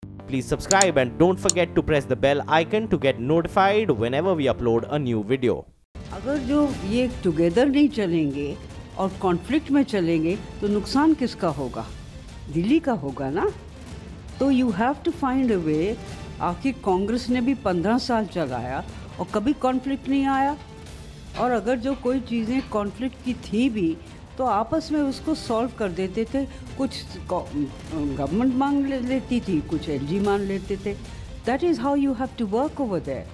Please subscribe and don't forget to press the bell icon to get notified whenever we upload a new video. अगर जो ये together नहीं चलेंगे और conflict में चलेंगे तो नुकसान किसका होगा? दिल्ली का होगा ना। तो you have to find a way. आखिर कांग्रेस ने भी 15 साल चलाया और कभी कॉन्फ्लिक्ट नहीं आया। और अगर जो कोई चीज़ें कॉन्फ्लिक्ट की थी भी तो आपस में उसको सॉल्व कर देते थे। कुछ गवर्नमेंट मांग लेती थी, कुछ एलजी मान लेते थे। That is how you have to work over there.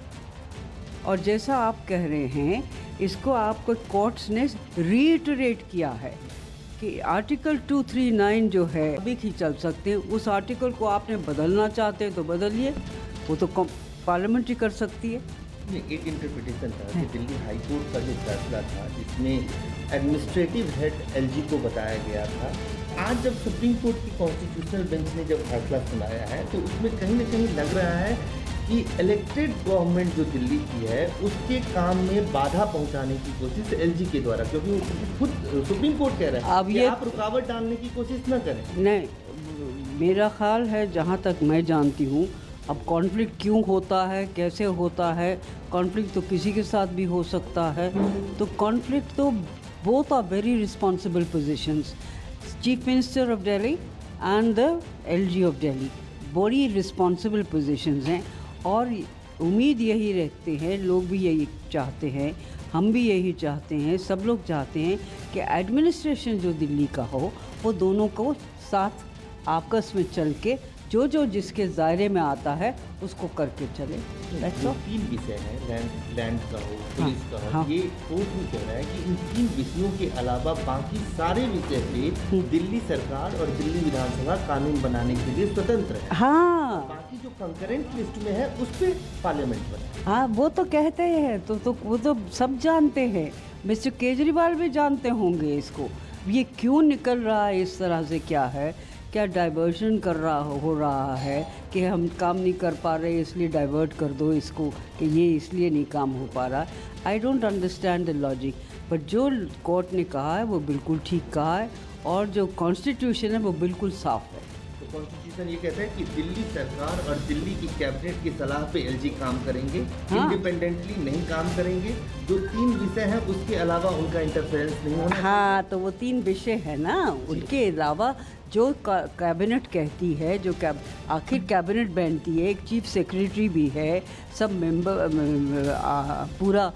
और जैसा आप कह रहे हैं, इसको आपको कोर्ट्स ने रीइटरेट किया है कि आर्टिकल 239 जो है अभी ही चल सकते हैं। उस आर्टिकल को आपने बदलना चाहते हैं तो बदलिए, वो तो पार्लियामेंट ही कर सकती है। एक इंटरप्रिटेशन था कि दिल्ली हाई कोर्ट का जो फैसला था जिसमें एडमिनिस्ट्रेटिव हेड एलजी को बताया गया था, आज जब सुप्रीम कोर्ट की कॉन्स्टिट्यूशनल बेंच ने जब फैसला सुनाया है तो उसमें कहीं ना कहीं लग रहा है कि इलेक्टेड गवर्नमेंट जो दिल्ली की है उसके काम में बाधा पहुंचाने की कोशिश एलजी के द्वारा, क्योंकि खुद सुप्रीम कोर्ट कह रहा है अब ये आप रुकावट डालने की कोशिश न करें। नहीं, मेरा ख्याल है, जहाँ तक मैं जानती हूँ, अब कॉन्फ्लिक्ट क्यों होता है, कैसे होता है, कॉन्फ्लिक्ट तो किसी के साथ भी हो सकता है। तो कॉन्फ्लिक्ट तो both are very responsible positions, chief minister of Delhi and the LG of Delhi, बड़ी रिस्पॉन्सिबल पोजीशंस हैं। और उम्मीद यही रखते हैं, लोग भी यही चाहते हैं, हम भी यही चाहते हैं, सब लोग चाहते हैं कि एडमिनिस्ट्रेशन जो दिल्ली का हो वो दोनों को साथ आपस में चल के जो जिसके दायरे में आता है उसको करके चले। जो 3 विषय हैं, लैंड का हो, पुलिस का हो, हाँ। ये कोर्ट भी कह रहा है कि इन 3 विषयों के अलावा बाकी सारे विषय पे दिल्ली सरकार और दिल्ली विधानसभा कानून बनाने के लिए स्वतंत्र है। हाँ, बाकी जो कंकरेंट लिस्ट में है उस पर पार्लियामेंट बने। हाँ, वो तो कहते हैं, तो वो तो सब जानते हैं। मिस्टर केजरीवाल भी जानते होंगे इसको। ये क्यों निकल रहा है इस तरह से, क्या है, क्या डाइवर्शन हो रहा है कि हम काम नहीं कर पा रहे इसलिए डाइवर्ट कर दो इसको, कि ये इसलिए नहीं काम हो पा रहा। I don't understand the logic, but जो कोर्ट ने कहा है वो बिल्कुल ठीक कहा है और जो कॉन्स्टिट्यूशन है वो बिल्कुल साफ है। तो कॉन्स्टिट्यूशन ये कहता है कि दिल्ली सरकार और दिल्ली की कैबिनेट की सलाह पे एलजी काम करेंगे, हाँ। इंडिपेंडेंटली नहीं काम करेंगे। जो 3 विषय हैं उसके अलावा उनका इंटरफेरेंस नहीं होना। हाँ, तो वो 3 विषय है ना, उनके अलावा जो कैबिनेट कहती है, जो आखिर कैबिनेट बनती है, एक चीफ सेक्रेटरी भी है, सब मेंबर, पूरा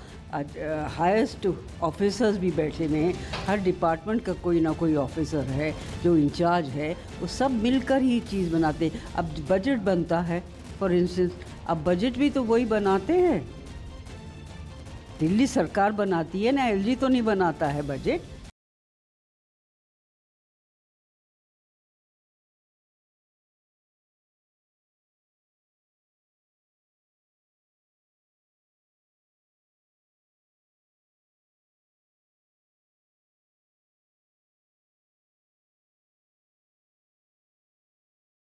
हाईएस्ट ऑफिसर्स भी बैठे हुए हैं, हर डिपार्टमेंट का कोई ना कोई ऑफिसर है जो इंचार्ज है, वो सब मिलकर ही चीज़ बनाते हैं। अब बजट बनता है फॉर इंस्टेंस, अब बजट भी तो वही बनाते हैं, दिल्ली सरकार बनाती है ना, एलजी तो नहीं बनाता है बजट।